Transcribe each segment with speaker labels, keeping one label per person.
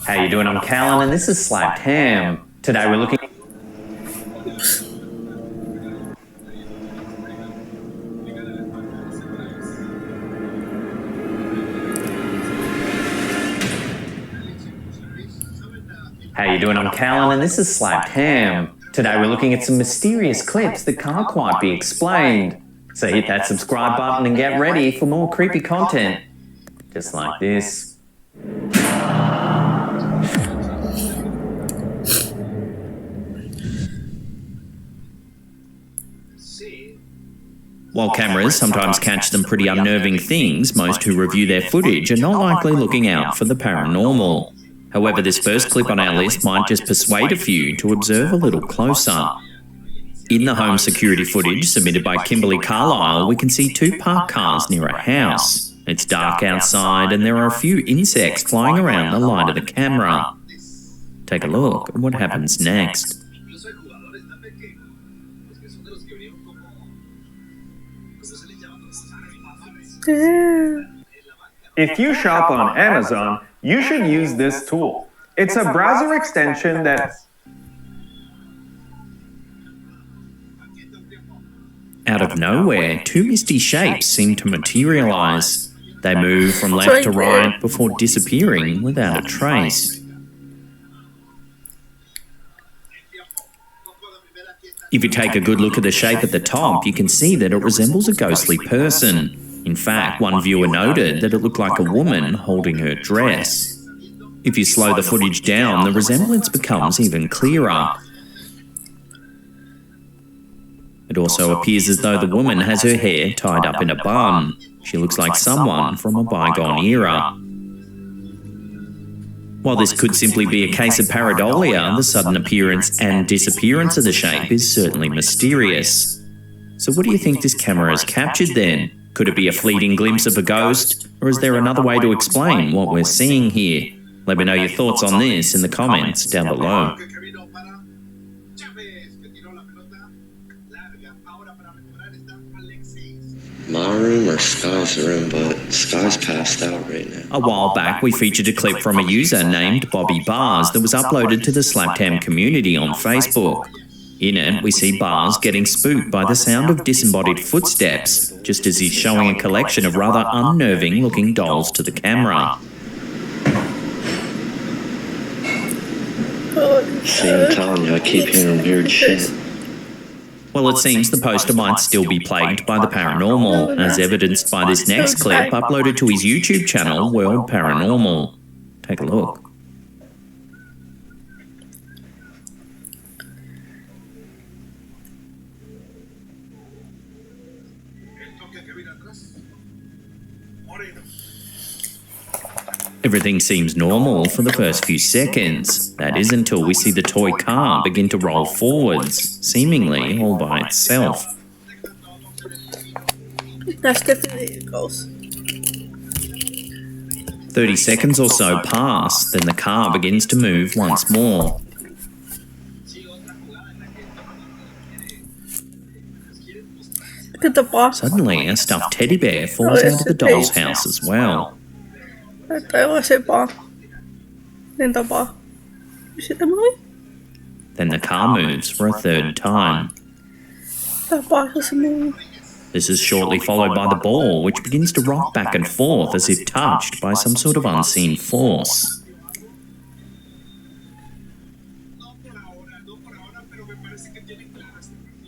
Speaker 1: How you doing? I'm Callan and this is Slapped Ham. Today we're looking... How you doing? I'm Callan and this is Slapped Ham. Today we're looking at some mysterious clips that can't quite be explained. So hit that subscribe button and get ready for more creepy content. Just like this. While cameras sometimes catch some pretty unnerving things, most who review their footage are not likely looking out for the paranormal. However, this first clip on our list might just persuade a few to observe a little closer. In the home security footage submitted by Kimberly Carlisle, we can see two parked cars near a house. It's dark outside and there are a few insects flying around the light of the camera. Take a look at what happens next.
Speaker 2: If you shop on Amazon, you should use this tool. It's a browser extension that...
Speaker 1: Out of nowhere, two misty shapes seem to materialize. They move from left to right before disappearing without a trace. If you take a good look at the shape at the top, you can see that it resembles a ghostly person. In fact, one viewer noted that it looked like a woman holding her dress. If you slow the footage down, the resemblance becomes even clearer. It also appears as though the woman has her hair tied up in a bun. She looks like someone from a bygone era. While this could simply be a case of pareidolia, the sudden appearance and disappearance of the shape is certainly mysterious. So what do you think this camera has captured then? Could it be a fleeting glimpse of a ghost? Or is there another way to explain what we're seeing here? Let me know your thoughts on this in the comments down below.
Speaker 3: My room or Sky's room, but Sky's passed out right now.
Speaker 1: A while back, we featured a clip from a user named Bobby Bars that was uploaded to the Slapped Ham community on Facebook. In it, we see Bars getting spooked by the sound of disembodied footsteps, just as he's showing a collection of rather unnerving-looking dolls to the camera.
Speaker 3: See, I'm telling you, I keep hearing weird shit.
Speaker 1: Well, it seems the poster might still be plagued by the paranormal, as evidenced by this next clip uploaded to his YouTube channel, World Paranormal. Take a look. Everything seems normal for the first few seconds. That is until we see the toy car begin to roll forwards, seemingly all by itself.
Speaker 4: That's definitely it goes.
Speaker 1: 30 seconds or so pass, then the car begins to move once more.
Speaker 4: Look at the box.
Speaker 1: Suddenly, a stuffed teddy bear falls out of the doll's house as well.
Speaker 4: I thought it was a bar. Then the bar. Is it the movie?
Speaker 1: Then the car moves for a third time.
Speaker 4: The bar is a movie.
Speaker 1: This is shortly followed by the ball, which begins to rock back and forth as if touched by some sort of unseen force.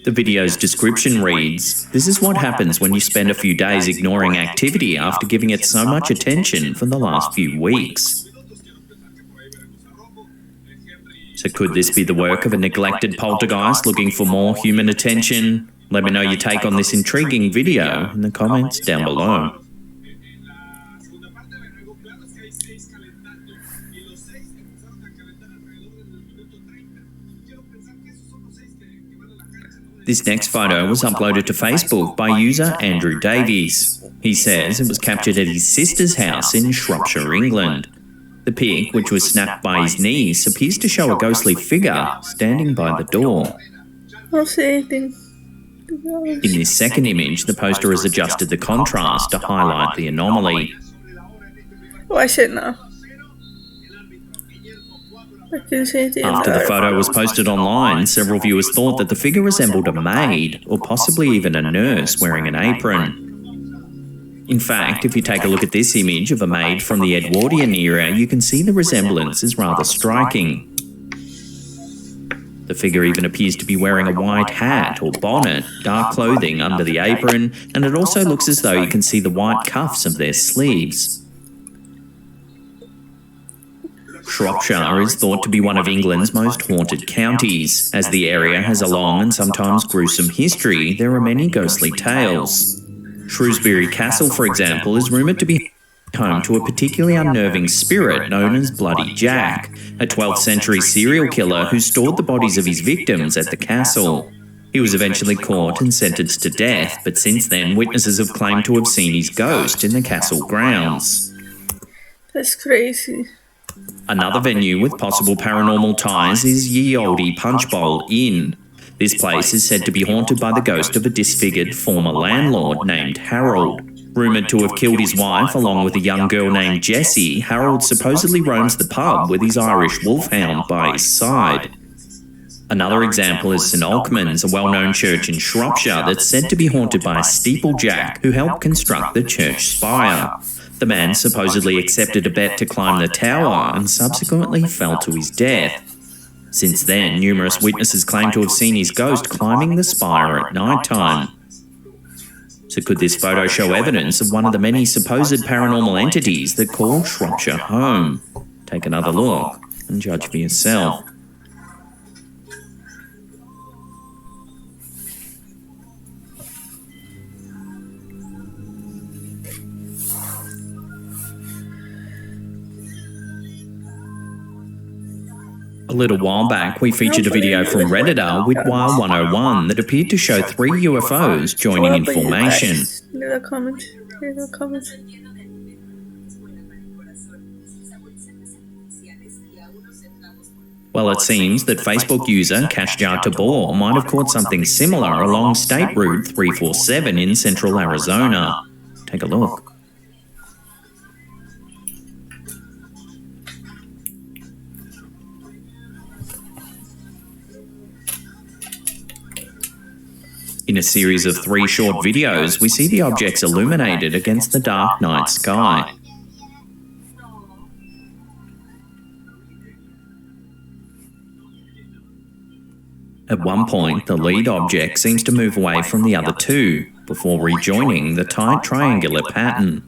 Speaker 1: The video's description reads, "This is what happens when you spend a few days ignoring activity after giving it so much attention for the last few weeks." So could this be the work of a neglected poltergeist looking for more human attention? Let me know your take on this intriguing video in the comments down below. This next photo was uploaded to Facebook by user Andrew Davies. He says it was captured at his sister's house in Shropshire, England. The pic, which was snapped by his niece, appears to show a ghostly figure standing by the door.
Speaker 4: I don't see anything.
Speaker 1: In this second image, the poster has adjusted the contrast to highlight the anomaly.
Speaker 4: Oh, I see it now.
Speaker 1: After the photo was posted online, several viewers thought that the figure resembled a maid, or possibly even a nurse wearing an apron. In fact, if you take a look at this image of a maid from the Edwardian era, you can see the resemblance is rather striking. The figure even appears to be wearing a white hat or bonnet, dark clothing under the apron, and it also looks as though you can see the white cuffs of their sleeves. Shropshire is thought to be one of England's most haunted counties. As the area has a long and sometimes gruesome history, there are many ghostly tales. Shrewsbury Castle, for example, is rumoured to be home to a particularly unnerving spirit known as Bloody Jack, a 12th century serial killer who stored the bodies of his victims at the castle. He was eventually caught and sentenced to death, but since then witnesses have claimed to have seen his ghost in the castle grounds.
Speaker 4: That's crazy.
Speaker 1: Another venue with possible paranormal ties is Ye Olde Punch Bowl Inn. This place is said to be haunted by the ghost of a disfigured former landlord named Harold. Rumoured to have killed his wife along with a young girl named Jessie, Harold supposedly roams the pub with his Irish wolfhound by his side. Another example is St Alkmund's, a well-known church in Shropshire that's said to be haunted by a steeplejack who helped construct the church spire. The man supposedly accepted a bet to climb the tower and subsequently fell to his death. Since then, numerous witnesses claim to have seen his ghost climbing the spire at night time. So could this photo show evidence of one of the many supposed paranormal entities that call Shropshire home? Take another look and judge for yourself. A little while back, we featured a video from Redditor Witwire101 that appeared to show 3 UFOs joining in formation.
Speaker 4: Leave a comment. Leave a comment.
Speaker 1: Well, it seems that Facebook user Kashjar Tabor might have caught something similar along State Route 347 in central Arizona. Take a look. In a series of 3 short videos, we see the objects illuminated against the dark night sky. At one point, the lead object seems to move away from the other 2, before rejoining the tight triangular pattern.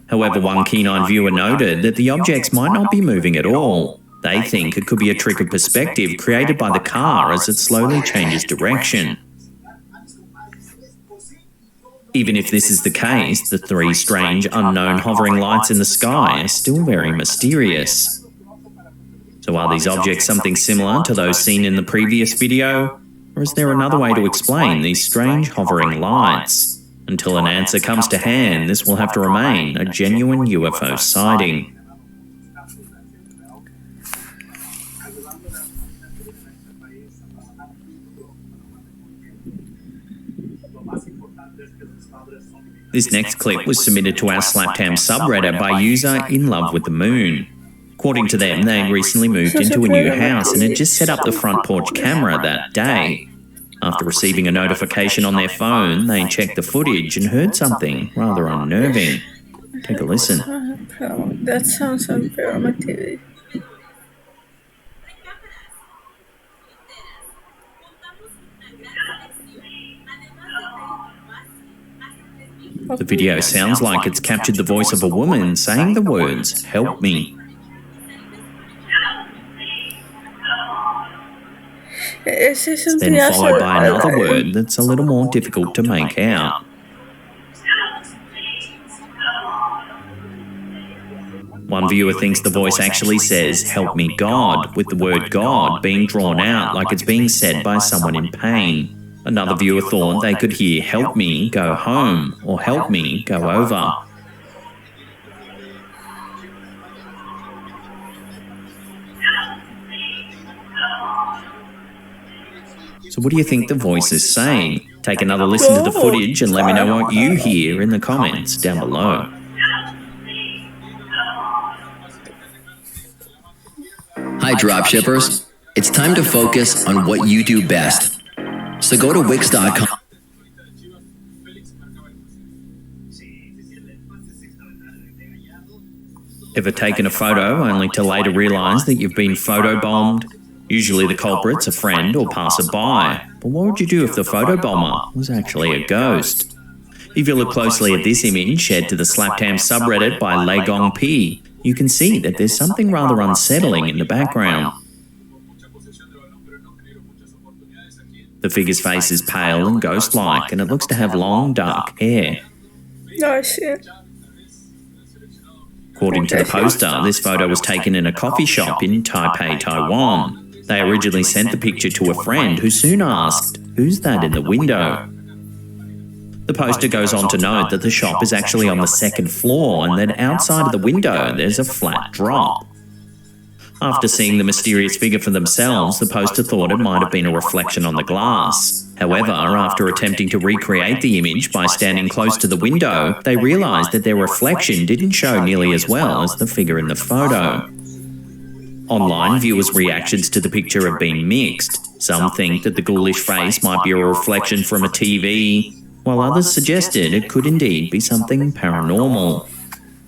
Speaker 1: However, one keen-eyed viewer noted that the objects might not be moving at all. They think it could be a trick of perspective created by the car as it slowly changes direction. Even if this is the case, the 3 strange, unknown hovering lights in the sky are still very mysterious. So are these objects something similar to those seen in the previous video? Or is there another way to explain these strange hovering lights? Until an answer comes to hand, this will have to remain a genuine UFO sighting. This next clip was submitted to our Slaptam subreddit by user In Love with the Moon. According to them, they had recently moved into a new house and had just set up the front porch camera that day. After receiving a notification on their phone, they checked the footage and heard something rather unnerving. Take a listen.
Speaker 4: That sounds like paranormal activity.
Speaker 1: The video sounds like it's captured the voice of a woman saying the words, "Help me." Then followed by another word that's a little more difficult to make out. One viewer thinks the voice actually says, "Help me God," with the word God being drawn out like it's being said by someone in pain. Another viewer thought they could hear "Help me, go home," or "Help me, go over." So what do you think the voice is saying? Take another listen to the footage and let me know what you hear in the comments down below.
Speaker 5: Hi dropshippers, it's time to focus on what you do best. So go to Wix.com.
Speaker 1: Ever taken a photo only to later realise that you've been photobombed? Usually the culprit's a friend or passerby, but what would you do if the photobomber was actually a ghost? If you look closely at this image shared to the Slaptam subreddit by Legong P, you can see that there's something rather unsettling in the background. The figure's face is pale and ghost-like, and it looks to have long, dark hair.
Speaker 4: Oh shit.
Speaker 1: According to the poster, this photo was taken in a coffee shop in Taipei, Taiwan. They originally sent the picture to a friend who soon asked, "Who's that in the window?" The poster goes on to note that the shop is actually on the second floor and that outside of the window there's a flat drop. After seeing the mysterious figure for themselves, the poster thought it might have been a reflection on the glass. However, after attempting to recreate the image by standing close to the window, they realised that their reflection didn't show nearly as well as the figure in the photo. Online, viewers' reactions to the picture have been mixed. Some think that the ghoulish face might be a reflection from a TV, while others suggested it could indeed be something paranormal.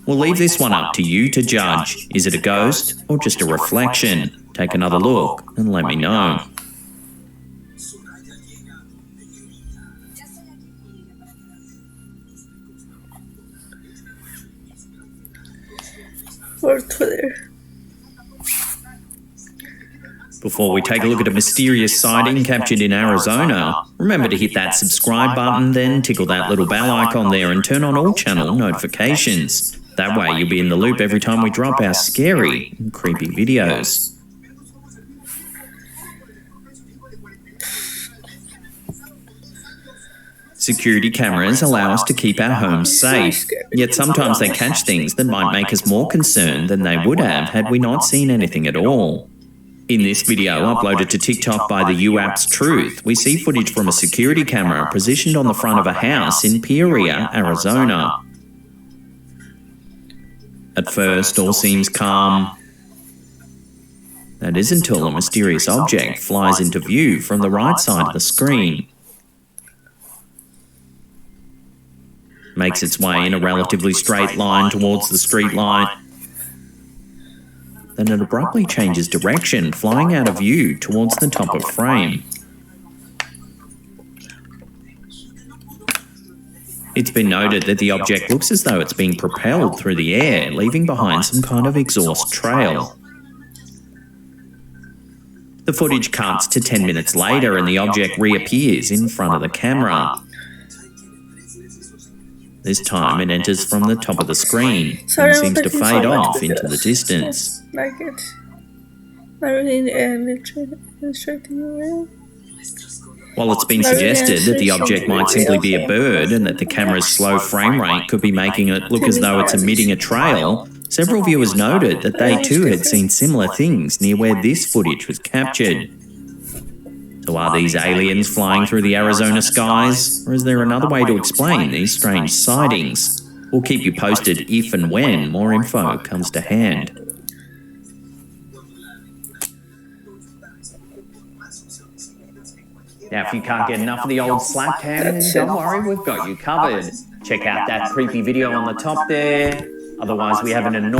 Speaker 1: We'll leave this one up to you to judge. Is it a ghost or just a reflection? Take another look and let me know.
Speaker 4: Or Twitter.
Speaker 1: Before we take a look at a mysterious sighting captured in Arizona, remember to hit that subscribe button, then tickle that little bell icon there and turn on all channel notifications. That way you'll be in the loop every time we drop our scary and creepy videos. Security cameras allow us to keep our homes safe, yet sometimes they catch things that might make us more concerned than they would have had we not seen anything at all. In this video, uploaded to TikTok by the UAP's Truth, we see footage from a security camera positioned on the front of a house in Peoria, Arizona. At first, all seems calm. That is until a mysterious object flies into view from the right side of the screen. Makes its way in a relatively straight line towards the street light. Then it abruptly changes direction, flying out of view towards the top of frame. It's been noted that the object looks as though it's being propelled through the air, leaving behind some kind of exhaust trail. The footage cuts to 10 minutes later and the object reappears in front of the camera. This time it enters from the top of the screen and seems to fade off into the distance.
Speaker 4: Like it. I really illustrating around.
Speaker 1: While it's been suggested that the object might simply be a bird and that the camera's slow frame rate could be making it look as though it's emitting a trail, several viewers noted that they too had seen similar things near where this footage was captured. So are these aliens flying through the Arizona skies, or is there another way to explain these strange sightings? We'll keep you posted if and when more info comes to hand. Now, if you can't get enough of the old Slaptam, then don't worry, we've got you covered. Check out that creepy video on the top there. Otherwise, we have an enormous